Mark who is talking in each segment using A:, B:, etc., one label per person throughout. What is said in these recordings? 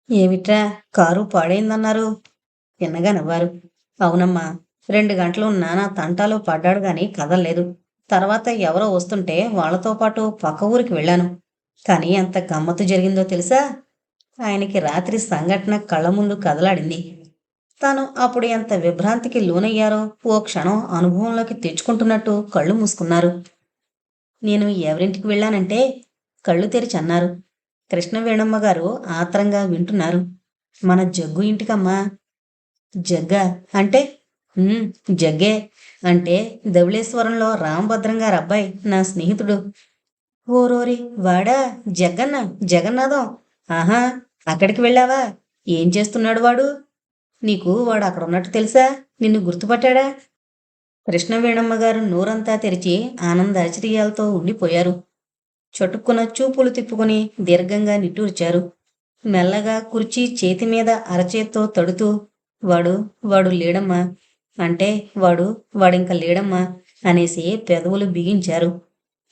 A: ఏమిట్రా, కారు పాడైందన్నారు? తిన్నగా నవ్వారు. అవునమ్మా, 2 గంటలు నానా తంటాలు పడ్డాడు గాని కదల్లేదు. తర్వాత ఎవరో వస్తుంటే వాళ్ళతో పాటు పక్క ఊరికి వెళ్ళాను. కానీ ఎంత గమ్మత్తు జరిగిందో తెలుసా? ఆయనకి రాత్రి సంఘటన కళ్ళ ముందు కదలాడింది. తాను అప్పుడు ఎంత విభ్రాంతికి లోనయ్యారో ఓ క్షణం అనుభవంలోకి తెచ్చుకుంటున్నట్టు కళ్ళు మూసుకున్నారు. నేను ఎవరింటికి వెళ్ళానంటే కళ్ళు తెరిచన్నారు. కృష్ణవేణమ్మ గారు ఆత్రంగా వింటున్నారు. మన జగ్గు ఇంటికమ్మా. జగ్గా అంటే? "ఉమ్, జగ్గే. అంటే ధవళేశ్వరంలో రామభద్రం గారి అబ్బాయి, నా స్నేహితుడు." ఓరోరి, వాడా? జగ్గన్న, జగన్నాథం. ఆహా, అక్కడికి వెళ్ళావా? ఏం చేస్తున్నాడు వాడు? నీకు వాడు అక్కడ ఉన్నట్టు తెలుసా? నిన్ను గుర్తుపట్టాడా? కృష్ణవేణమ్మ గారు నోరంతా తెరిచి ఆనందాశ్చర్యాలతో ఉండిపోయారు. చటుక్కున చూపులు తిప్పుకొని దీర్ఘంగా నిట్టూర్చారు. మెల్లగా కుర్చీ చేతి మీద అరచేత్తో తడుతూ, వాడు వాడు లేడమ్మా. అంటే వాడింక లేడమ్మా అనేసి పెదవులు బిగించారు.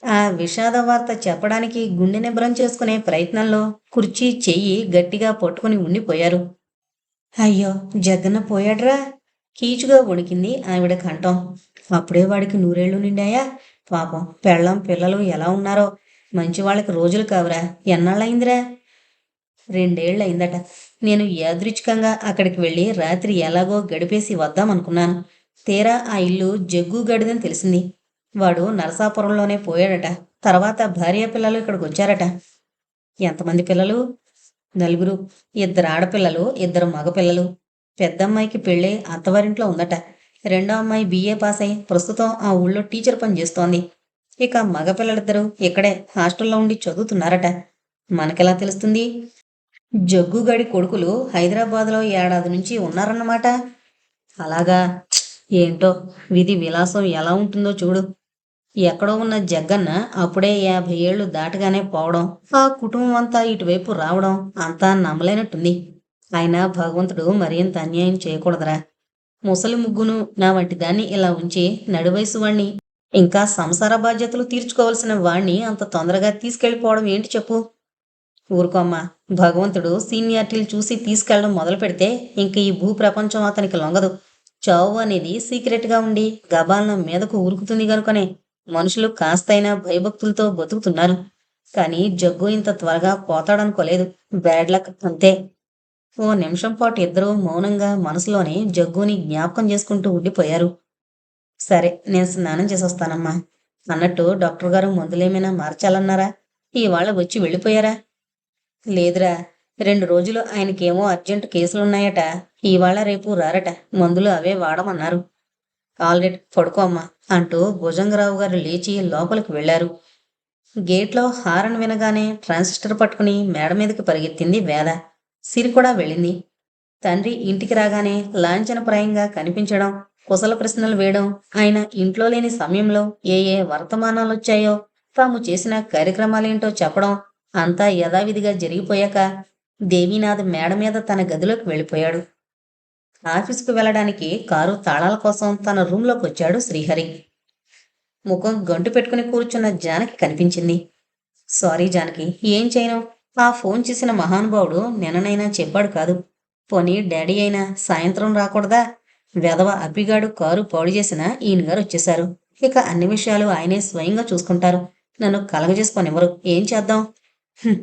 A: ఆ విషాద వార్త చెప్పడానికి గుండె నిబ్రం చేసుకునే ప్రయత్నంలో కుర్చీ చెయ్యి గట్టిగా పట్టుకుని ఉండిపోయారు. అయ్యో, జగన్న పోయాడ్రా! కీచుగా వణికింది ఆవిడ కంఠం. అప్పుడే వాడికి 100 ఏళ్ళు నిండాయా? పాపం పెళ్ళాం పిల్లలు ఎలా ఉన్నారో. మంచి వాళ్ళకి రోజులు కావురా. ఎన్నాళ్ళయిందిరా? 2 ఏళ్ళయిందట. నేను యాదృచ్ఛికంగా అక్కడికి వెళ్ళి రాత్రి ఎలాగో గడిపేసి వద్దామనుకున్నాను. తీరా ఆ ఇల్లు జగ్గు గడిదని తెలిసింది. వాడు నరసాపురంలోనే పోయాడట. తర్వాత భార్య పిల్లలు ఇక్కడికి వచ్చారట. ఎంతమంది పిల్లలు? 4. 2 ఆడపిల్లలు, 2 మగపిల్లలు. పెద్దమ్మాయికి పెళ్ళై అత్తవారింట్లో ఉందట. రెండో అమ్మాయి BA పాస్ అయి ప్రస్తుతం ఆ ఊళ్ళో టీచర్ పని చేస్తోంది. ఇక మగపిల్లలిద్దరూ ఇక్కడే హాస్టల్లో ఉండి చదువుతున్నారట. మనకెలా తెలుస్తుంది? జగ్గుగడి కొడుకులు హైదరాబాద్లో ఏడాది నుంచి ఉన్నారన్నమాట. అలాగా? ఏంటో, విధి విలాసం ఎలా ఉంటుందో చూడు. ఎక్కడో ఉన్న జగ్గన్న అప్పుడే 50 ఏళ్లు దాటగానే పోవడం, ఆ కుటుంబం అంతా ఇటువైపు రావడం అంతా నమ్మలేనట్టుంది. అయినా భగవంతుడు మరింత అన్యాయం చేయకూడదురా. ముసలి ముగ్గును నా వంటి దాన్ని ఇలా ఉంచి నడివయసు వాణ్ణి, ఇంకా సంసార బాధ్యతలు తీర్చుకోవలసిన వాణ్ణి అంత తొందరగా తీసుకెళ్ళిపోవడం ఏంటి చెప్పు? ఊరుకోమ్మా. భగవంతుడు సీనియారిటీలు చూసి తీసుకెళ్లడం మొదలు పెడితే ఇంక ఈ భూ ప్రపంచం అతనికి లొంగదు. చావు అనేది సీక్రెట్గా ఉండి గబాలన మీదకు ఉరుకుతుంది గనుకనే మనుషులు కాస్తైనా భయభక్తులతో బతుకుతున్నారు. కానీ జగ్గు ఇంత త్వరగా పోతాడనుకోలేదు. బ్యాడ్ లక్ అంతే. ఓ నిమిషం పాటు ఇద్దరూ మౌనంగా మనసులోనే జగ్గుని జ్ఞాపకం చేసుకుంటూ ఉండిపోయారు. సరే, నేను స్నానం చేసొస్తానమ్మా. అన్నట్టు డాక్టర్ గారు మందులేమైనా మార్చాలన్నారా? ఇవాళ వచ్చి వెళ్ళిపోయారా? లేదురా, 2 రోజులు ఆయనకేమో అర్జెంటు కేసులున్నాయట. ఇవాళ రేపు రారట. మందులు అవే వాడమన్నారు. ఆల్రెడీ పడుకో అమ్మా అంటూ భుజంగరావు గారు లేచి లోపలికి వెళ్లారు. గేట్లో హారన్ వినగానే ట్రాన్సిస్టర్ పట్టుకుని మేడ మీదకి పరిగెత్తింది వేద. సిరి కూడా వెళ్ళింది. తండ్రి ఇంటికి రాగానే లాంఛనప్రాయంగా కనిపించడం, కుశల ప్రశ్నలు వేయడం, ఆయన ఇంట్లో లేని సమయంలో ఏ ఏ వర్తమానాలొచ్చాయో, తాము చేసిన కార్యక్రమాలేంటో చెప్పడం అంతా యథావిధిగా జరిగిపోయాక దేవీనాథ్ మేడ మీద తన గదిలోకి వెళ్ళిపోయాడు. ఆఫీసుకు వెళ్ళడానికి కారు తాళాల కోసం తన రూంలోకి వచ్చాడు శ్రీహరి. ముఖం గంటు పెట్టుకుని కూర్చున్న జానకి కనిపించింది. సారీ జానకి, ఏం చేయను? ఆ ఫోన్ చేసిన మహానుభావుడు నిన్ననైనా చెప్పాడు కాదు. పోనీ డాడీ అయినా సాయంత్రం రాకూడదా? వెధవ అబ్బిగాడు కారు పాడు చేసిన ఈయనగారు వచ్చేశారు. ఇక అన్ని విషయాలు ఆయనే స్వయంగా చూసుకుంటారు. నన్ను కలగజేసుకొనివ్వరు. ఏం చేద్దాం? "హ్మ్,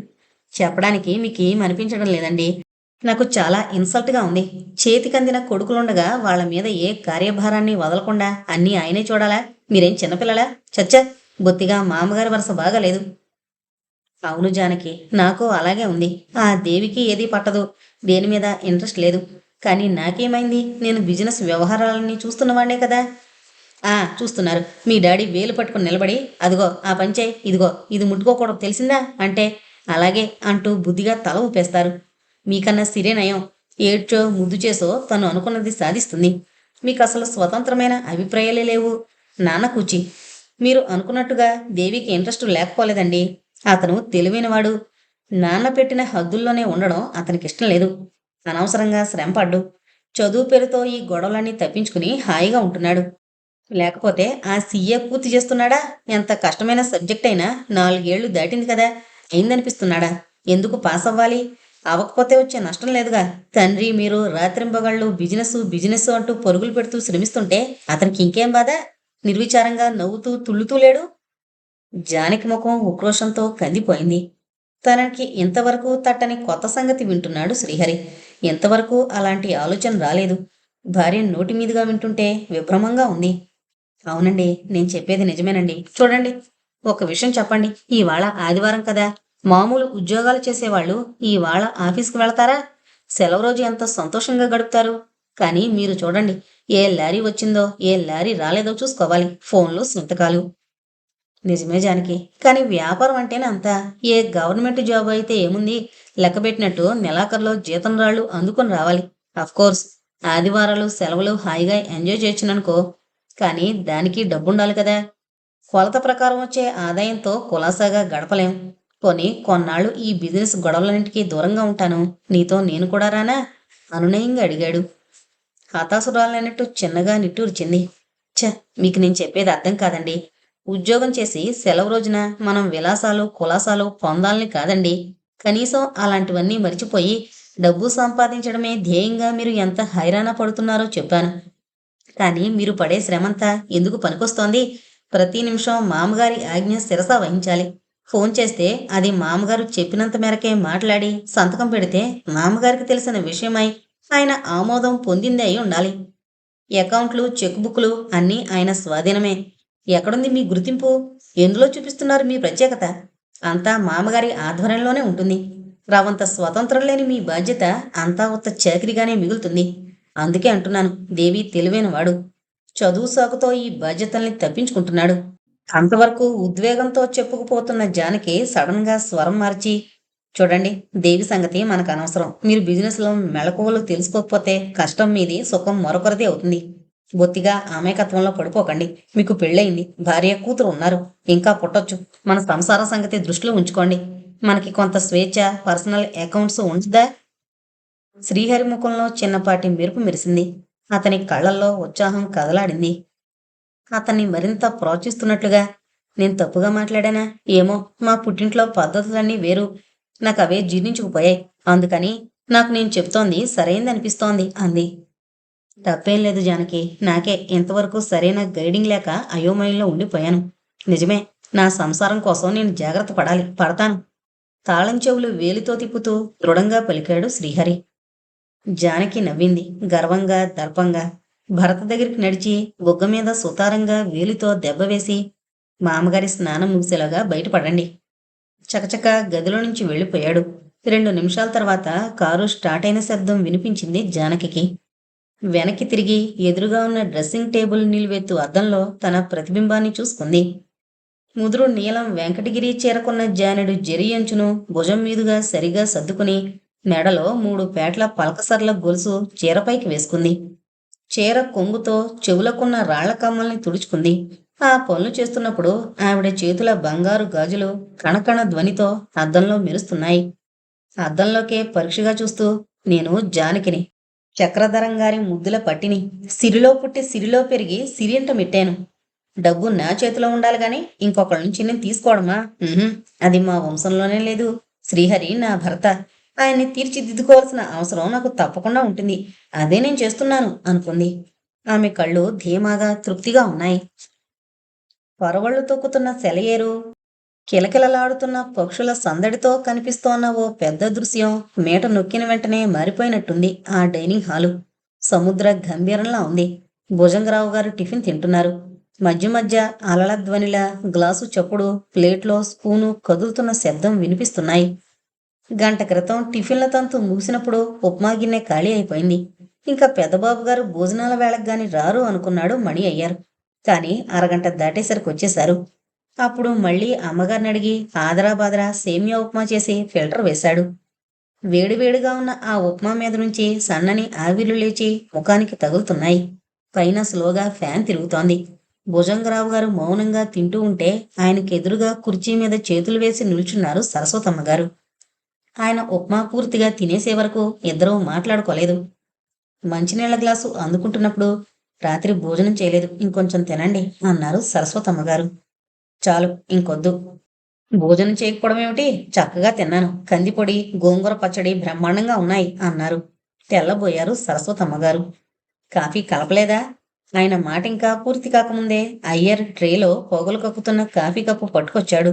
A: చెప్పడానికి మీకేం అనిపించడం లేదండి. నాకు చాలా ఇన్సల్ట్గా ఉంది. చేతికందిన కొడుకులుండగా వాళ్ళ మీద ఏ కార్యభారాన్ని వదలకుండా అన్నీ ఆయనే చూడాలా? మీరేం చిన్నపిల్లలా? చచ్చా, బొత్తిగా మామగారి వరస బాగాలేదు." అవును జానకి, నాకు అలాగే ఉంది. ఆ దేవికి ఏదీ పట్టదు. దేని మీద ఇంట్రెస్ట్ లేదు. కానీ నాకేమైంది? నేను బిజినెస్ వ్యవహారాలన్నీ చూస్తున్నవాడే కదా. చూస్తున్నారు. మీ డాడీ వేలు పట్టుకుని నిలబడి, అదిగో ఆ పంచే, ఇదిగో ఇది ముట్టుకోకూడదు తెలిసిందా అంటే, అలాగే అంటూ బుద్ధిగా తల ఊపేస్తారు. మీకన్నా సిరే నయం. ఏడ్చో ముద్దు చేసో తను అనుకున్నది సాధిస్తుంది. మీకు అసలు స్వతంత్రమైన అభిప్రాయాలే లేవు. నాన్న కూచి, మీరు అనుకున్నట్టుగా దేవికి ఇంట్రెస్ట్ లేకపోలేదండి. అతను తెలివైనవాడు. నాన్న పెట్టిన హద్దుల్లోనే ఉండడం అతనికి ఇష్టం లేదు. అనవసరంగా శ్రమపడ్డు. చదువు పేరుతో ఈ గొడవలన్నీ తప్పించుకుని హాయిగా ఉంటున్నాడు. లేకపోతే ఆ CA పూర్తి చేస్తున్నాడా? ఎంత కష్టమైన సబ్జెక్ట్ అయినా 4 ఏళ్లు దాటింది కదా, అయిందనిపిస్తున్నాడా? ఎందుకు పాస్ అవ్వాలి? అవ్వకపోతే వచ్చే నష్టం లేదుగా. తండ్రి మీరు రాత్రింబగళ్ళు బిజినెస్ బిజినెస్ అంటూ పరుగులు పెడుతూ శ్రమిస్తుంటే అతనికి ఇంకేం బాధ? నిర్విచారంగా నవ్వుతూ తుళ్ళుతూ లేడు. జానకి ముఖం ఉక్రోషంతో కందిపోయింది. తనకి ఇంతవరకు తట్టని కొత్త సంగతి వింటున్నాడు శ్రీహరి. ఇంతవరకు అలాంటి ఆలోచన రాలేదు. భార్య నోటి మీదుగా వింటుంటే విభ్రమంగా ఉంది. అవునండి, నేను చెప్పేది నిజమేనండి. చూడండి, ఒక విషయం చెప్పండి. ఇవాళ ఆదివారం కదా. మామూలు ఉద్యోగాలు చేసేవాళ్ళు ఇవాళ ఆఫీస్కి వెళతారా? సెలవు రోజు ఎంత సంతోషంగా గడుపుతారు. కానీ మీరు చూడండి, ఏ లారీ వచ్చిందో ఏ లారీ రాలేదో చూసుకోవాలి. ఫోన్లు సంతకాలు. నిజమే జానకి. కానీ వ్యాపారం అంటేనే అంతా. ఏ గవర్నమెంట్ జాబ్ అయితే ఏముంది, లెక్కబెట్టినట్టు నెలాఖరులో జీతం రాళ్ళు అందుకొని రావాలి. కోర్స్ ఆదివారాలు సెలవులు హాయిగా ఎంజాయ్ చేయొచ్చుననుకో. కానీ దానికి డబ్బుండాలి కదా. కొలత ప్రకారం వచ్చే ఆదాయంతో కులాసాగా గడపలేం. కొన్నాళ్ళు ఈ బిజినెస్ గొడవలన్నింటికీ దూరంగా ఉంటాను. నీతో నేను కూడా రానా? అనునయంగా అడిగాడు. హతాసురాలైనట్టు చిన్నగా నిట్టూర్చింది. ఛ, మీకు నేను చెప్పేది అర్థం కాదండి. ఉద్యోగం చేసి సెలవు రోజున మనం విలాసాలు కులాసాలు పొందాలని కాదండి. కనీసం అలాంటివన్నీ మరిచిపోయి డబ్బు సంపాదించడమే ధ్యేయంగా మీరు ఎంత హైరాణ పడుతున్నారో చెప్పాను. కానీ మీరు పడే శ్రమంతా ఎందుకు పనికొస్తోంది? ప్రతి నిమిషం మామగారి ఆజ్ఞ శిరస వహించాలి. ఫోన్ చేస్తే అది మామగారు చెప్పినంత మేరకే మాట్లాడి సంతకం పెడితే మామగారికి తెలిసిన విషయమై ఆయన ఆమోదం పొందిందే అయి ఉండాలి. అకౌంట్లు చెక్ బుక్లు అన్నీ ఆయన స్వాధీనమే. ఎక్కడుంది మీ గుర్తింపు? ఎందులో చూపిస్తున్నారు మీ ప్రత్యేకత? అంతా మామగారి ఆధ్వర్యంలోనే ఉంటుంది. రవంత స్వతంత్రం లేని మీ బాధ్యత అంతా ఉత్త చాకిరిగానే మిగులుతుంది. అందుకే అంటున్నాను, దేవి తెలివైనవాడు. చదువు సాకుతో ఈ బాధ్యతల్ని తప్పించుకుంటున్నాడు. అంతవరకు ఉద్వేగంతో చెప్పుకుపోతున్న జానకి సడన్ గా స్వరం మార్చి, చూడండి, దేవి సంగతి మనకు అనవసరం. మీరు బిజినెస్లో మెళకువలు తెలుసుకోకపోతే కష్టం మీది, సుఖం మరొకరిది అవుతుంది. బొత్తిగా అమాయకత్వంలో పడిపోకండి. మీకు పెళ్ళయింది, భార్య కూతురు ఉన్నారు, ఇంకా పుట్టొచ్చు. మన సంసార సంగతి దృష్టిలో ఉంచుకోండి. మనకి కొంత స్వేచ్ఛ, పర్సనల్ అకౌంట్స్ ఉంచుదా? శ్రీహరి ముఖంలో చిన్నపాటి మెరుపు మెరిసింది. అతని కళ్ళల్లో ఉత్సాహం కదలాడింది. అతన్ని మరింత ప్రోత్సహిస్తున్నట్లుగా, నేను తప్పుగా మాట్లాడానా? ఏమో, మా పుట్టింట్లో పద్ధతులన్నీ వేరు. నాకు అవే జీర్ణించుకుపోయాయి. అందుకని నాకు నేను చెప్తోంది సరైందనిపిస్తోంది అంది. తప్పేం లేదు జానకి. నాకే ఇంతవరకు సరైన గైడింగ్ లేక అయోమయంలో ఉండిపోయాను. నిజమే, నా సంసారం కోసం నేను జాగ్రత్త పడతాను. తాళం చెవులు వేలితో తిప్పుతూ దృఢంగా పలికాడు శ్రీహరి. జానకి నవ్వింది, గర్వంగా దర్పంగా. భరత దగ్గరికి నడిచి బుగ్గ మీద సుతారంగా వేలితో దెబ్బ వేసి, మామగారి స్నానం ముగిసేలాగా బయటపడండి. చకచక గదిలో నుంచి వెళ్ళిపోయాడు. 2 నిమిషాల తర్వాత కారు స్టార్ట్ అయిన శబ్దం వినిపించింది జానకి. వెనక్కి తిరిగి ఎదురుగా ఉన్న డ్రెస్సింగ్ టేబుల్ నిలువెత్తు అద్దంలో తన ప్రతిబింబాన్ని చూసుకుంది. ముదురు నీలం వెంకటగిరి చేరకున్న జానెడు జరి అంచును భుజం మీదుగా సరిగా సర్దుకుని మెడలో 3 పేట్ల పలకసర్ల గొలుసు చీరపైకి వేసుకుంది. చీర కొంగుతో చెవులకున్న రాళ్ల కమ్మల్ని తుడుచుకుంది. ఆ పనులు చేస్తున్నప్పుడు ఆవిడ చేతుల బంగారు గాజులు కణకణ ధ్వనితో అద్దంలో మెరుస్తున్నాయి. అద్దంలోకే పరీక్షగా చూస్తూ, నేను జానకిని, చక్రధరం గారి ముద్దుల పట్టిని. సిరిలో పుట్టి సిరిలో పెరిగి సిరియంట మెట్టాను. డబ్బు నా చేతిలో ఉండాలి గాని ఇంకొకళ్ళ నుంచి నేను తీసుకోవడమా? అది మా వంశంలోనే లేదు. శ్రీహరి నా భర్త. ఆయన్ని తీర్చిదిద్దుకోవాల్సిన అవసరం నాకు తప్పకుండా ఉంటుంది. అదే నేను చేస్తున్నాను అనుకుంది. ఆమె కళ్ళు ధీమాగా తృప్తిగా ఉన్నాయి. పరవళ్లు తొక్కుతున్న సెలయేరు, కిలకిలలాడుతున్న పక్షుల సందడితో కనిపిస్తోన్న ఓ పెద్ద దృశ్యం మేట నొక్కిన వెంటనే మారిపోయినట్టుంది ఆ డైనింగ్ హాలు. సముద్ర గంభీరంలా ఉంది. భుజంగరావు గారు టిఫిన్ తింటున్నారు. మధ్య మధ్య అలల ధ్వనిలా గ్లాసు చప్పుడు, ప్లేట్లో స్పూను కదులుతున్న శబ్దం వినిపిస్తున్నాయి. గంట క్రితం టిఫిన్ల తంతు ముగిసినప్పుడు ఉప్మా గిన్నె ఖాళీ అయిపోయింది. ఇంకా పెద్దబాబు గారు భోజనాల వేళకు గాని రారు అనుకున్నాడు మణి అయ్యారు. కానీ అరగంట దాటేసరికి వచ్చేశారు. అప్పుడు మళ్ళీ అమ్మగారిని అడిగి ఆదరాబాదరా సేమియా ఉప్మా చేసి ఫిల్టర్ వేశాడు. వేడివేడిగా ఉన్న ఆ ఉప్మా మీద నుంచి సన్నని ఆవిర్లు లేచి ముఖానికి తగులుతున్నాయి. పైన స్లోగా ఫ్యాన్ తిరుగుతోంది. భుజంగరావు గారు మౌనంగా తింటూ ఉంటే ఆయనకెదురుగా కుర్చీ మీద చేతులు వేసి నిల్చున్నారు సరస్వతమ్మ గారు. ఆయన ఉప్మా పూర్తిగా తినేసే వరకు ఇద్దరూ మాట్లాడుకోలేదు. మంచినీళ్ల గ్లాసు అందుకుంటున్నప్పుడు, రాత్రి భోజనం చేయలేదు, ఇంకొంచెం తినండి అన్నారు సరస్వతమ్మ గారు. చాలు, ఇంకొద్దు. భోజనం చేయకపోవడం ఏమిటి? చక్కగా తిన్నాను. కందిపొడి, గోంగూర పచ్చడి బ్రహ్మాండంగా ఉన్నాయి అన్నారు. తెల్లబోయారు సరస్వతమ్మగారు. కాఫీ కలపలేదా? ఆయన మాట ఇంకా పూర్తి కాకముందే అయ్యర్ ట్రేలో పొగలు కక్కుతున్న కాఫీ కప్పు పట్టుకొచ్చాడు.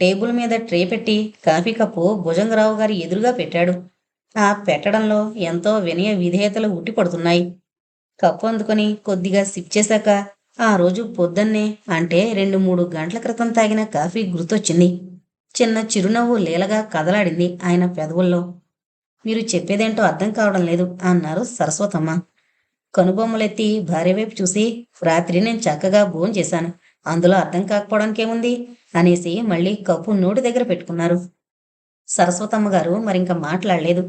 A: టేబుల్ మీద ట్రే పెట్టి కాఫీ కప్పు భుజంగరావు గారి ఎదురుగా పెట్టాడు. ఆ పెట్టడంలో ఎంతో వినయ విధేయతలు ఉట్టిపడుతున్నాయి. కప్పు అందుకొని కొద్దిగా సిప్ చేశాక ఆ రోజు పొద్దున్నే అంటే 2-3 గంటల క్రితం తాగిన కాఫీ గుర్తొచ్చింది. చిన్న చిరునవ్వు లీలగా కదలాడింది ఆయన పెదవుల్లో. మీరు చెప్పేదేంటో అర్థం కావడం లేదు అన్నారు సరస్వతమ్మ. కనుబొమ్మలెత్తి భార్య వైపు చూసి, రాత్రి నేను చక్కగా భోంచేశాను. అందులో అర్థం కాకపోవడానికేముంది అనేసి మళ్ళీ కప్పు నోటి దగ్గర పెట్టుకున్నారు. సరస్వతమ్మ గారు మరింక మాట్లాడలేదు.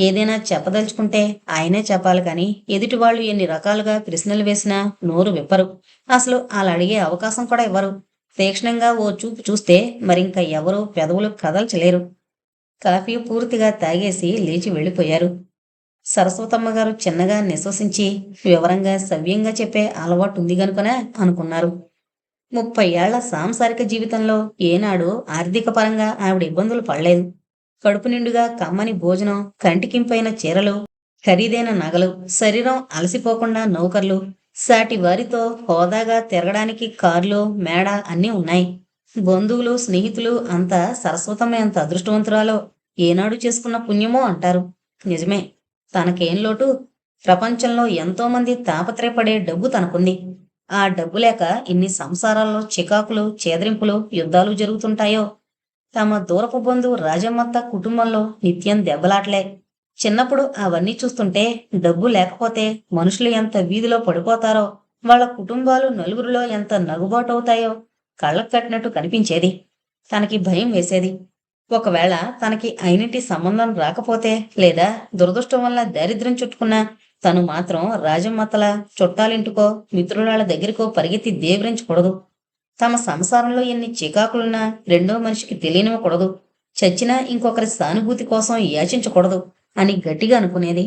A: ఏదైనా చెప్పదలుచుకుంటే ఆయనే చెప్పాలి కాని ఎదుటివాళ్లు ఎన్ని రకాలుగా ప్రశ్నలు వేసినా నోరు విప్పరు. అసలు అలా అడిగే అవకాశం కూడా ఇవ్వరు. తీక్షణంగా ఓ చూపు చూస్తే మరింక ఎవరూ పెదవులు కదల్చలేరు. కాఫీ పూర్తిగా తాగేసి లేచి వెళ్ళిపోయారు. సరస్వతమ్మ గారు చిన్నగా నిశ్వసించి వివరంగా సవ్యంగా చెప్పే అలవాటు ఉంది గనుకనే అనుకున్నారు. 30 ఏళ్ల సాంసారిక జీవితంలో ఏనాడు ఆర్థిక పరంగా ఆవిడ ఇబ్బందులు పడలేదు. కడుపు నిండుగా కమ్మని భోజనం, కంటికింపైన చీరలు, ఖరీదైన నగలు, శరీరం అలసిపోకుండా నౌకర్లు, సాటి వారితో హోదాగా తిరగడానికి కార్లు, మేడ అన్నీ ఉన్నాయి. బంధువులు, స్నేహితులు అంతా సరస్వతమ్మ ఎంత అదృష్టవంతురాలో, ఏనాడు చేసుకున్న పుణ్యమో అంటారు. నిజమే. తనకేం లోటు? ప్రపంచంలో ఎంతో మంది తాపత్రయపడే డబ్బు తనకుంది. ఆ డబ్బు లేక ఇన్ని సంసారాల్లో చికాకులు, చేదరింపులు, యుద్ధాలు జరుగుతుంటాయో. తమ దూరపు బంధువు రాజమ్మత్త కుటుంబంలో నిత్యం దెబ్బలాట్లే. చిన్నప్పుడు అవన్నీ చూస్తుంటే డబ్బు లేకపోతే మనుషులు ఎంత వీధిలో పడిపోతారో, వాళ్ళ కుటుంబాలు నలుగురిలో ఎంత నగుబాటవుతాయో కళ్ళకు కట్టినట్టు కనిపించేది. తనకి భయం వేసేది. ఒకవేళ తనకి అయినింటి సంబంధం రాకపోతే, లేదా దురదృష్టం వల్ల దారిద్ర్యం చుట్టుకున్నా తను మాత్రం రాజమ్మత్తల చుట్టాలింటికో మిత్రురాళ్ళ దగ్గరికో పరిగెత్తి దేవరించకూడదు. తమ సంసారంలో ఎన్ని చికాకులున్నా రెండో మనిషికి తెలియనివ్వకూడదు. చచ్చినా ఇంకొకరి సానుభూతి కోసం యాచించకూడదు అని గట్టిగా అనుకునేది.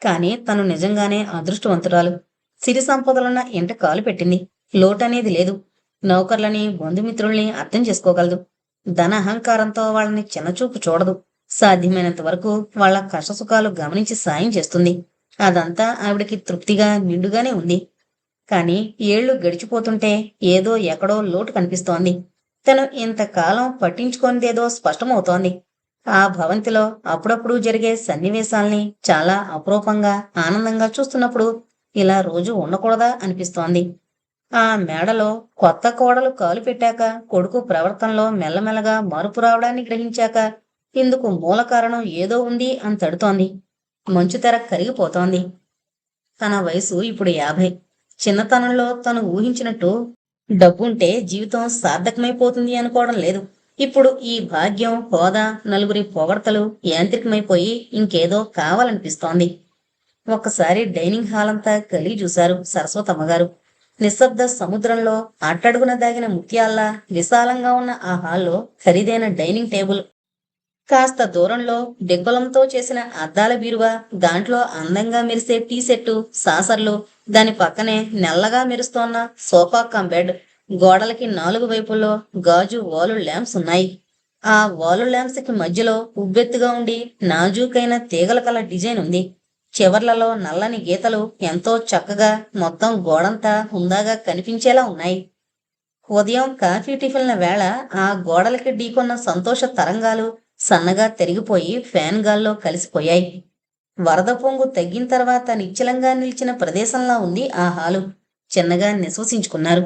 A: కాని తను నిజంగానే అదృష్టవంతురాలు. సిరి సంపదలున్న ఇంట కాలు పెట్టింది. లోటనేది లేదు. నౌకర్లని, బంధుమిత్రుల్ని అర్థం చేసుకోగలదు. ధన అహంకారంతో వాళ్ళని చిన్నచూపు చూడదు. సాధ్యమైనంత వరకు వాళ్ళ కష్టసుఖాలు గమనించి సాయం చేస్తుంది. అదంతా ఆవిడికి తృప్తిగా, నిండుగానే ఉంది. కాని ఏళ్లు గడిచిపోతుంటే ఏదో ఎక్కడో లోటు కనిపిస్తోంది. తను ఇంతకాలం పట్టించుకోనిదేదో స్పష్టమవుతోంది. ఆ భవంతిలో అప్పుడప్పుడు జరిగే సన్నివేశాల్ని చాలా అపురూపంగా, ఆనందంగా చూస్తున్నప్పుడు ఇలా రోజు ఉండకూడదా అనిపిస్తోంది. ఆ మేడలో కొత్త కోడలు కాలు పెట్టాక, కొడుకు ప్రవర్తనలో మెల్లమెల్లగా మార్పు రావడాన్ని గ్రహించాక ఇందుకు మూల కారణం ఏదో ఉంది అని తడుతోంది. మంచుతెర కరిగిపోతోంది. తన వయసు ఇప్పుడు 50. చిన్నతనంలో తను ఊహించినట్టు డబ్బుంటే జీవితం సార్థకమైపోతుంది అనుకోవడం లేదు. ఇప్పుడు ఈ భాగ్యం, హోదా, నలుగురి పొగడ్తలు యాంత్రికమైపోయి ఇంకేదో కావాలనిపిస్తోంది. ఒక్కసారి డైనింగ్ హాల్ అంతా కలిగి చూశారు సరస్వతమ్మగారు. నిశ్శబ్ద సముద్రంలో అట్టడుగున దాగిన ముత్యాల్లా విశాలంగా ఉన్న ఆ హాల్లో ఖరీదైన డైనింగ్ టేబుల్, కాస్త దూరంలో డెగ్గొలంతో చేసిన అద్దాల బీరువా, దాంట్లో అందంగా మెరిసే టీ సెట్టు, సాసర్లు, దాని పక్కనే నెల్లగా మెరుస్తోన్న సోఫా కమ్ బెడ్, గోడలకి 4 వైపుల్లో గాజు వాలు ల్యాంప్స్ ఉన్నాయి. ఆ వాలు ల్యాంప్స్ కి మధ్యలో ఉబ్బెత్తుగా ఉండి నాజూకైన తీగల కల డిజైన్ ఉంది. చివర్లలో నల్లని గీతలు ఎంతో చక్కగా మొత్తం గోడంతా హుందాగా కనిపించేలా ఉన్నాయి. ఉదయం కాఫీ టిఫిన్ల వేళ ఆ గోడలకి ఢీకొన్న సంతోష తరంగాలు సన్నగా తిరిగిపోయి ఫ్యాన్ గాల్లో కలిసిపోయాయి. వరద పొంగు తగ్గిన తర్వాత నిశ్చలంగా నిలిచిన ప్రదేశంలా ఉంది ఆ హాలు. చిన్నగా నిశ్వసించుకున్నారు.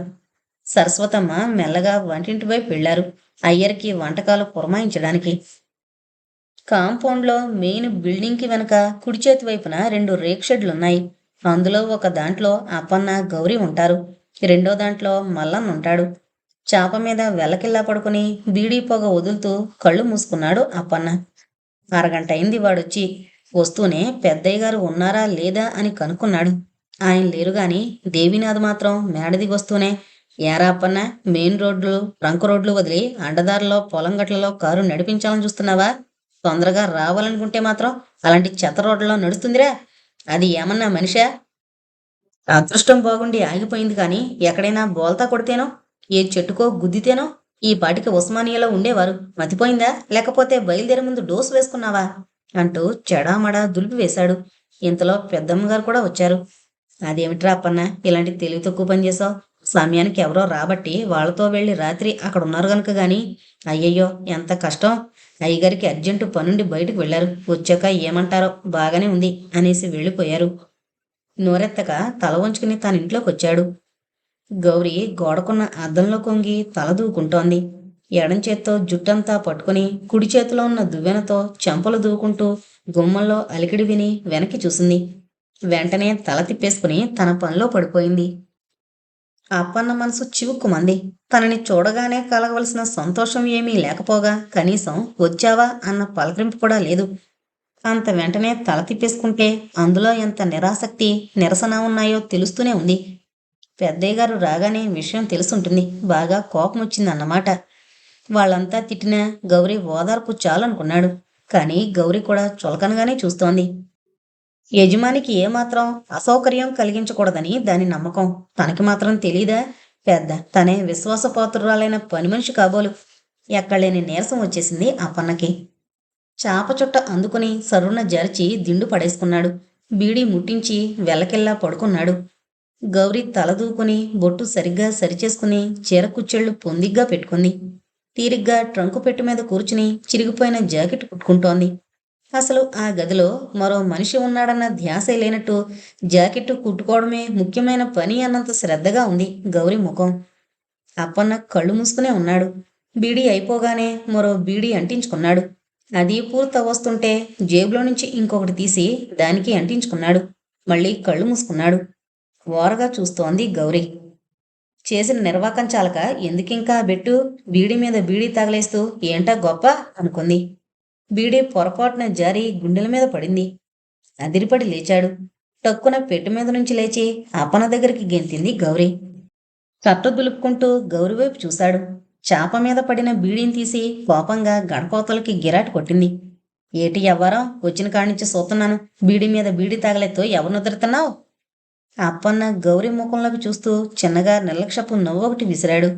A: సరస్వతమ్మ మెల్లగా వంటింటి వైపు వెళ్లారు, అయ్యర్కి వంటకాలు పురమాయించడానికి. కాంపౌండ్లో మెయిన్ బిల్డింగ్ కి వెనక కుడి చేతి వైపున 2 రేక్ షెడ్లున్నాయి. అందులో ఒక దాంట్లో అప్పన్న, గౌరీ ఉంటారు. రెండో దాంట్లో మల్లన్న ఉంటాడు. చాప మీద వెల్లకిల్లా పడుకుని బీడీ పొగ వదులుతూ కళ్ళు మూసుకున్నాడు అప్పన్న. అరగంట అయింది వాడొచ్చి. వస్తూనే పెద్దయ్య గారు ఉన్నారా లేదా అని కనుక్కున్నాడు. ఆయన లేరుగాని దేవినాథ్ మాత్రం మేడ దిగొస్తూనే, ఏరా అప్పన్న, మెయిన్ రోడ్లు, రంకు రోడ్లు వదిలి అడ్డదారిలో పొలం గట్లలో కారు నడిపించాలని చూస్తున్నావా? తొందరగా రావాలనుకుంటే మాత్రం అలాంటి చెత్త రోడ్లలో నడుస్తుందిరా. అది ఏమన్నా మనిషా? అదృష్టం బాగుండి ఆగిపోయింది కాని ఎక్కడైనా బోల్తా కొడితేనో, ఏ చెట్టుకో గుద్దితేనో ఈ పాటికి ఉస్మానియాలో ఉండేవారు. మతిపోయిందా? లేకపోతే బయలుదేరే ముందు డోసు వేసుకున్నావా? అంటూ చెడామడా దులిపి వేశాడు. ఇంతలో పెద్దమ్మగారు కూడా వచ్చారు. అదేమిట్రా అప్పన్న, ఇలాంటి తెలివి తక్కువ పని చేసావు? సమయానికి ఎవరో రాబట్టి వాళ్ళతో వెళ్ళి రాత్రి అక్కడ ఉన్నారు గనుక గాని. అయ్యయ్యో, ఎంత కష్టం! అయ్యగారికి అర్జెంటు పనుండి బయటకు వెళ్లారు. వచ్చాక ఏమంటారో, బాగానే ఉంది అనేసి వెళ్ళిపోయారు. నోరెత్తక తల వంచుకుని తన ఇంట్లోకొచ్చాడు. గౌరి గోడకున్న అద్దంలో కొంగి తల దూకుంటోంది. ఎడం చేత్తో జుట్టంతా పట్టుకుని కుడి చేతిలో ఉన్న దువ్వెనతో చెంపలు దూకుంటూ గుమ్మంలో అలికిడి విని వెనక్కి చూసింది. వెంటనే తల తిప్పేసుకుని తన పనిలో పడిపోయింది. అప్పన్న మనసు చివుక్కుమంది. తనని చూడగానే కలగవలసిన సంతోషం ఏమీ లేకపోగా కనీసం వచ్చావా అన్న పలకరింపు కూడా లేదు. అంత వెంటనే తల తిప్పేసుకుంటే అందులో ఎంత నిరాసక్తి, నిరసన ఉన్నాయో తెలుస్తూనే ఉంది. పెద్దయ్య గారు రాగానే విషయం తెలుసుంటుంది. బాగా కోపం వచ్చిందన్నమాట. వాళ్ళంతా తిట్టినా గౌరీ ఓదార్పు చాలనుకున్నాడు. కానీ గౌరీ కూడా చులకనగానే చూస్తోంది. యజమానికి ఏమాత్రం అసౌకర్యం కలిగించకూడదని దాని నమ్మకం. తనకి మాత్రం తెలీదా? పెద్ద తనే విశ్వాసపాత్రురాలైన పని మనిషి కాబోలు. ఎక్కడలేని నీరసం వచ్చేసింది అప్పన్నకి. చాప చుట్ట అందుకుని సరున జరచి దిండు పడేసుకున్నాడు. బీడీ ముట్టించి వెల్లకిల్లా పడుకున్నాడు. గౌరీ తలదూకుని బొట్టు సరిగ్గా సరిచేసుకుని చీర కుచ్చెళ్ళు పొందిగ్గా పెట్టుకుంది. తీరిగ్గా ట్రంకు పెట్టు మీద కూర్చుని చిరిగిపోయిన జాకెట్ కుట్టుకుంటోంది. అసలు ఆ గదిలో మరో మనిషి ఉన్నాడన్న ధ్యాసే లేనట్టు జాకెట్టు కుట్టుకోవడమే ముఖ్యమైన పని అన్నంత శ్రద్ధగా ఉంది గౌరీ ముఖం. అప్పన్న కళ్ళు మూసుకునే ఉన్నాడు. బీడీ అయిపోగానే మరో బీడీ అంటించుకున్నాడు. అది పూర్తవస్తుంటే జేబులో నుంచి ఇంకొకటి తీసి దానికి అంటించుకున్నాడు. మళ్ళీ కళ్ళు మూసుకున్నాడు. ఓరగా చూస్తోంది గౌరీ. చేసిన నిర్వాకం చాలక ఎందుకింకా బెట్టు? బీడీ మీద బీడీ తగలేస్తూ ఏంటా గొప్ప అనుకుంది. బీడీ పొరపాటున జారి గుండెల మీద పడింది. అదిరిపడి లేచాడు. టక్కున పెట్టు మీద నుంచి లేచి అప్పన దగ్గరికి గెంతింది గౌరీ. తట్టు దులుపుకుంటూ గౌరీ వైపు చూశాడు. చాప మీద పడిన బీడీని తీసి కోపంగా గడపోతలకి గిరాటు కొట్టింది. ఏటి ఎవ్వరం వచ్చిన కాడ్నుంచి చూస్తున్నాను. బీడీ మీద బీడీ తగలెత్తు ఎవరు నిద్రతున్నావు? అప్పన్న గౌరీ ముఖంలోకి చూస్తూ చిన్నగా నిర్లక్ష్యపు నవ్వొకటి విసిరాడు.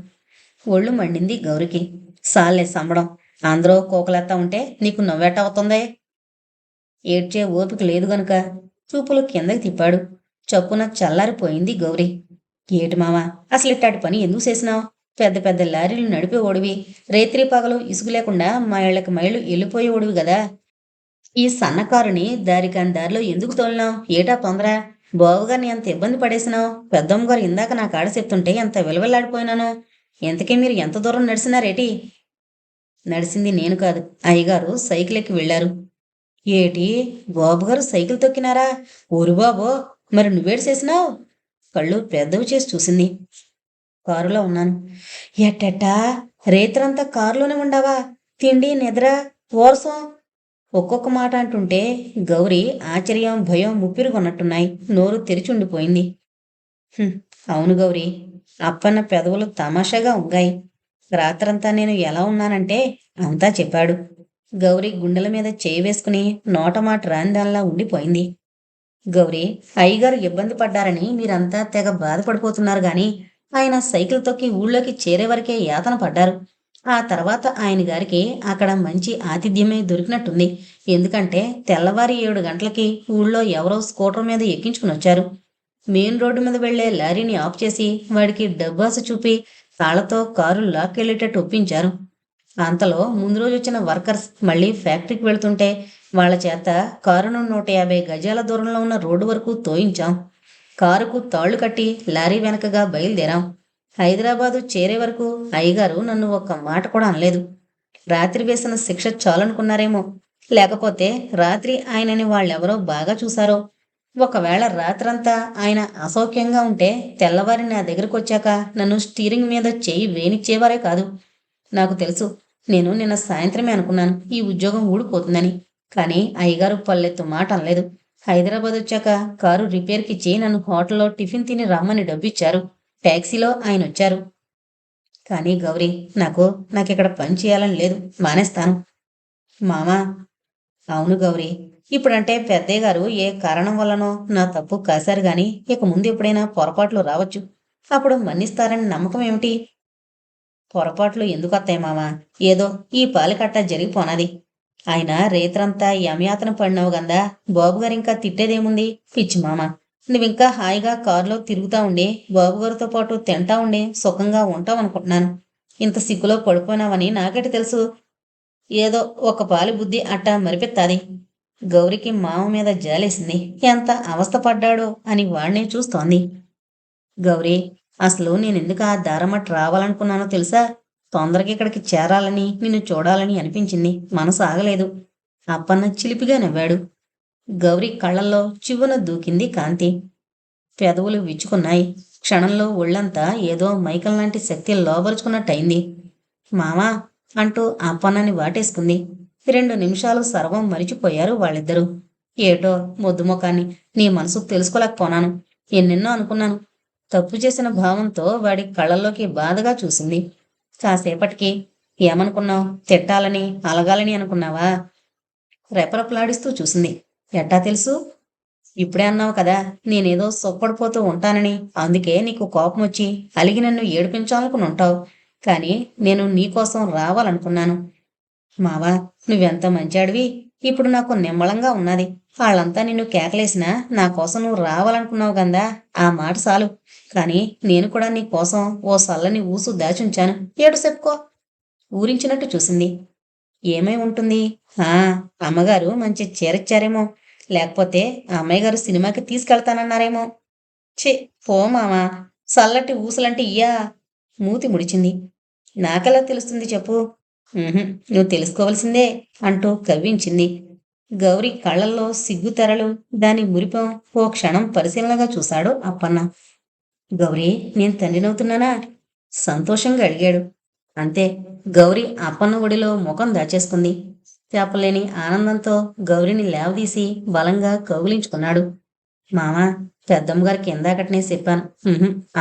A: ఒళ్ళు మండింది గౌరికి. సాల్లే సంబడం. అందరూ కోకలేత్తా ఉంటే నీకు నవ్వేట అవుతుందే? ఏడ్చే ఓపిక లేదు గనుక చూపులు కిందకి తిప్పాడు. చప్పున చల్లారిపోయింది గౌరీ. ఏటి మావా, అసలు ఇట్టాటి పని ఎందుకు చేసినావు? పెద్ద పెద్ద లారీలు నడిపే ఓడివి. రేత్రి పగలు ఇసుగు లేకుండా మా ఇళ్ళకి మైళ్ళు వెళ్ళిపోయే ఓడివి గదా. ఈ సన్నకారుని దారికాని దారిలో ఎందుకు తోలినావు? ఏటా తొందర? బావుగారిని ఎంత ఇబ్బంది పడేసినావు? పెద్దమ్మగారు ఇందాక నా కాడ చెప్తుంటే ఎంత విలవిల్లాడిపోయినాను. ఇంతకీ మీరు ఎంత దూరం నడిచినారేటి? నడిసింది నేను కాదు, అయ్యగారు సైకిల్ ఎక్కి వెళ్ళారు. ఏటి, బాబుగారు సైకిల్ తొక్కినారా? ఊరు బాబో, మరి నువ్వేడు చేసినావు? కళ్ళు పెద్దవి చేసి చూసింది. కారులో ఉన్నాను. ఎట్టెట్టా? రేత్రంతా కారులోనే ఉండావా? తిండి నిద్ర ఓర్సం? ఒక్కొక్క మాట అంటుంటే గౌరీ ఆశ్చర్యం భయం ముప్పిరిగొన్నట్టున్నాయి. నోరు తెరిచుండిపోయింది. అవును గౌరీ. అప్పన్న పెదవులు తమాషాగా ఉంగాయి. రాత్రంతా నేను ఎలా ఉన్నానంటే అంతా చెప్పాడు. గౌరీ గుండెల మీద చేయి వేసుకుని నోటమాట రాందాల్లా ఉండిపోయింది. గౌరీ, అయ్యగారు ఇబ్బంది పడ్డారని మీరంతా తెగ బాధపడిపోతున్నారు గాని ఆయన సైకిల్ తొక్కి ఊళ్ళోకి చేరే వరకే యాతన పడ్డారు. ఆ తర్వాత ఆయన గారికి అక్కడ మంచి ఆతిథ్యమే దొరికినట్టుంది. ఎందుకంటే తెల్లవారి 7 గంటలకి ఊళ్ళో ఎవరో స్కూటర్ మీద ఎక్కించుకుని వచ్చారు. మెయిన్ రోడ్డు మీద వెళ్లే లారీని ఆఫ్ చేసి వాడికి డబ్బాసు చూపి తాళ్లతో కారు లాక్కెళ్ళేటట్టు ఒప్పించారు. అంతలో ముందు రోజు వచ్చిన వర్కర్స్ మళ్ళీ ఫ్యాక్టరీకి వెళ్తుంటే వాళ్ళ చేత కారును 150 గజాల దూరంలో ఉన్న రోడ్డు వరకు తోయించాం. కారుకు తాళ్లు కట్టి లారీ వెనకగా బయలుదేరాం. హైదరాబాదు చేరే వరకు అయ్యగారు నన్ను ఒక్క మాట కూడా అనలేదు. రాత్రి వేసిన శిక్ష చాలనుకున్నారేమో. లేకపోతే రాత్రి ఆయనని వాళ్ళెవరో బాగా చూశారో. ఒకవేళ రాత్రంతా ఆయన అసౌఖ్యంగా ఉంటే తెల్లవారి నా దగ్గరకు వచ్చాక నన్ను స్టీరింగ్ మీద చెయ్యి వేనిచ్చేవారే కాదు. నాకు తెలుసు, నేను నిన్న సాయంత్రమే అనుకున్నాను ఈ ఉద్యోగం ఊడిపోతుందని. కానీ అయ్యగారు పల్లెత్తు మాట అనలేదు. హైదరాబాద్ వచ్చాక కారు రిపేర్కిచ్చి నన్ను హోటల్లో టిఫిన్ తిని రమ్మని డబ్బిచ్చారు. ట్యాక్సీలో ఆయన వచ్చారు. కానీ గౌరీ, నాకిక్కడ పని చేయాలని లేదు. మానేస్తాను. మామా. అవును గౌరీ. ఇప్పుడంటే పెద్దయ్య గారు ఏ కారణం వల్లనో నా తప్పు కాశారు గాని ఇక ముందు ఎప్పుడైనా పొరపాట్లు రావచ్చు. అప్పుడు మన్నిస్తారని నమ్మకం ఏమిటి? పొరపాట్లు ఎందుకొత్తాయి మావా? ఏదో ఈ పాలికట్ట జరిగిపోనది. ఆయన రేత్రంతా యమయాతన పడినావు గందా, బాబుగారింకా తిట్టేదేముంది? పిచ్చి మామ, నువ్వింకా హాయిగా కారులో తిరుగుతా ఉండి బాబుగారితో పాటు తింటా ఉండి సుఖంగా ఉంటావనుకుంటున్నాను. ఇంత సిగ్గులో పడిపోయినావని నాకెట తెలుసు? ఏదో ఒక పాలి బుద్ధి అట్టా మరిపెత్తాది. గౌరికి మామ మీద జాలేసింది. ఎంత అవస్థపడ్డాడో అని వాణ్ణే చూస్తోంది. గౌరీ, అసలు నేనెందుకు ఆ దారమట్ట రావాలనుకున్నానో తెలుసా? తొందరగా ఇక్కడికి చేరాలని, నిన్ను చూడాలని అనిపించింది. మనసు ఆగలేదు. అప్పన్న చిలిపిగా నవ్వాడు. గౌరీ కళ్ళల్లో చివ్వున దూకింది కాంతి. పెదవులు విచ్చుకున్నాయి. క్షణంలో ఒళ్ళంతా ఏదో మైకంలాంటి శక్తి లోబరుచుకున్నట్టయింది. మామా అంటూ అప్పన్నని వాటేసుకుంది. 2 నిమిషాలు సర్వం మరిచిపోయారు వాళ్ళిద్దరూ. ఏటో మొద్దుముఖాన్ని నీ మనసు తెలుసుకోలేకపోనాను. ఎన్నెన్నో అనుకున్నాను. తప్పు చేసిన భావంతో వాడి కళ్ళల్లోకి బాధగా చూసింది. కాసేపటికి ఏమనుకున్నావు? తిట్టాలని, అలగాలని అనుకున్నావా? రెపరెపలాడిస్తూ చూసింది. ఎట్టా తెలుసు? ఇప్పుడే అన్నావు కదా, నేనేదో సుఖపడిపోతూ ఉంటానని. అందుకే నీకు కోపం వచ్చి అలిగి నన్ను ఏడిపించాలనుకుని ఉంటావు. కానీ నేను నీకోసం రావాలనుకున్నాను. మావా, నువ్వెంత మంచాడివి. ఇప్పుడు నాకు నిమ్మళంగా ఉన్నది. వాళ్ళంతా నిన్ను కేకలేసినా నా కోసం నువ్వు రావాలనుకున్నావు గందా, ఆ మాట చాలు. కానీ నేను కూడా నీ కోసం ఓ సల్లని ఊసు దాచుంచాను. ఏడు చెప్పుకో. ఊరించినట్టు చూసింది. ఏమై ఉంటుంది? ఆ, అమ్మగారు మంచి చీరచ్చారేమో. లేకపోతే ఆ అమ్మాయి గారు సినిమాకి తీసుకెళ్తానన్నారేమో. ఛీ, పో మామా, చల్లటి ఊసులంటే ఇయ్యా? మూతి ముడిచింది. నాకెలా తెలుస్తుంది చెప్పు? నువ్వు తెలుసుకోవలసిందే అంటూ కవ్వించింది. గౌరి కళ్ళల్లో సిగ్గు తెరలు, దాని మురిపం ఓ క్షణం పరిశీలనగా చూశాడు అప్పన్న. గౌరీ, నేను తండ్రినవుతున్నానా? సంతోషంగా అడిగాడు. అంతే. గౌరి అప్పన్న ఒడిలో ముఖం దాచేసుకుంది. చెప్పలేని ఆనందంతో గౌరిని లేవదీసి బలంగా కౌగిలించుకున్నాడు. మామా, పెద్దమ్మగారికి ఇందాకటనే చెప్పాను.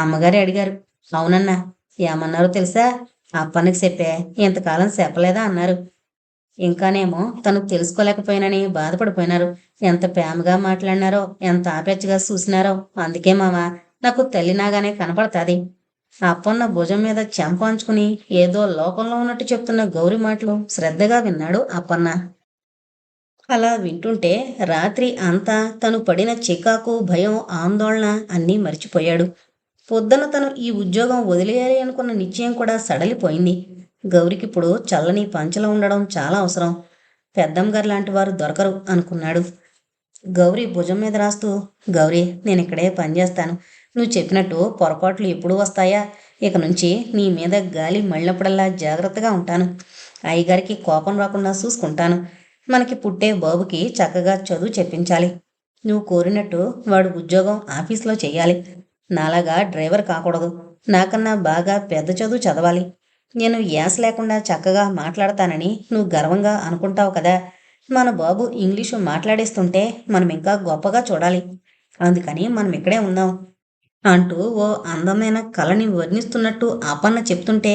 A: అమ్మగారే అడిగారు. అవునన్నా. ఏమన్నారో తెలుసా? అప్పన్నకి చెప్పే, ఇంతకాలం చెప్పలేదా అన్నారు. ఇంకానేమో తను తెలుసుకోలేకపోయినని బాధపడిపోయినారు. ఎంత ప్రేమగా మాట్లాడినారో, ఎంత ఆపేచ్చగా చూసినారో. అందుకే మామా, నాకు తల్లినాగానే కనపడతాది. అప్పన్న భుజం మీద చెంపాంచుకుని ఏదో లోకంలో ఉన్నట్టు చెప్తున్న గౌరి మాటలు శ్రద్ధగా విన్నాడు అప్పన్న. అలా వింటుంటే రాత్రి అంతా తను పడిన చికాకు, భయం, ఆందోళన అన్నీ మర్చిపోయాడు. పొద్దున తను ఈ ఉద్యోగం వదిలేయాలి అనుకున్న నిశ్చయం కూడా సడలిపోయింది. గౌరికిప్పుడు చల్లని పంచలో ఉండడం చాలా అవసరం. పెద్దమ్మగారు లాంటి వారు దొరకరు అనుకున్నాడు. గౌరీ భుజం మీద రాస్తూ, గౌరీ, నేను ఇక్కడే పనిచేస్తాను. నువ్వు చెప్పినట్టు పొరపాట్లు ఎప్పుడు వస్తాయా? ఇక నుంచి నీ మీద గాలి మళ్ళినప్పుడల్లా జాగ్రత్తగా ఉంటాను. అయ్యగారికి కోపం రాకుండా చూసుకుంటాను. మనకి పుట్టే బాబుకి చక్కగా చదువు చెప్పించాలి. నువ్వు కోరినట్టు వాడు ఉద్యోగం ఆఫీసులో చెయ్యాలి. నాలాగా డ్రైవర్ కాకూడదు. నాకన్నా బాగా పెద్ద చదువు చదవాలి. నేను యాస లేకుండా చక్కగా మాట్లాడతానని నువ్వు గర్వంగా అనుకుంటావు కదా. మన బాబు ఇంగ్లీషు మాట్లాడేస్తుంటే మనం ఇంకా గొప్పగా చూడాలి. అందుకని మనం ఇక్కడే ఉందాం అంటూ ఓ అందమైన కళని వర్ణిస్తున్నట్టు అప్పన్న చెప్తుంటే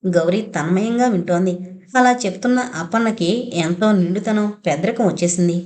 A: గౌరీ తన్మయంగా వింటోంది. అలా చెప్తున్న అప్పన్నకి ఎంతో నిండుతనం, పెద్దరికం వచ్చేసింది.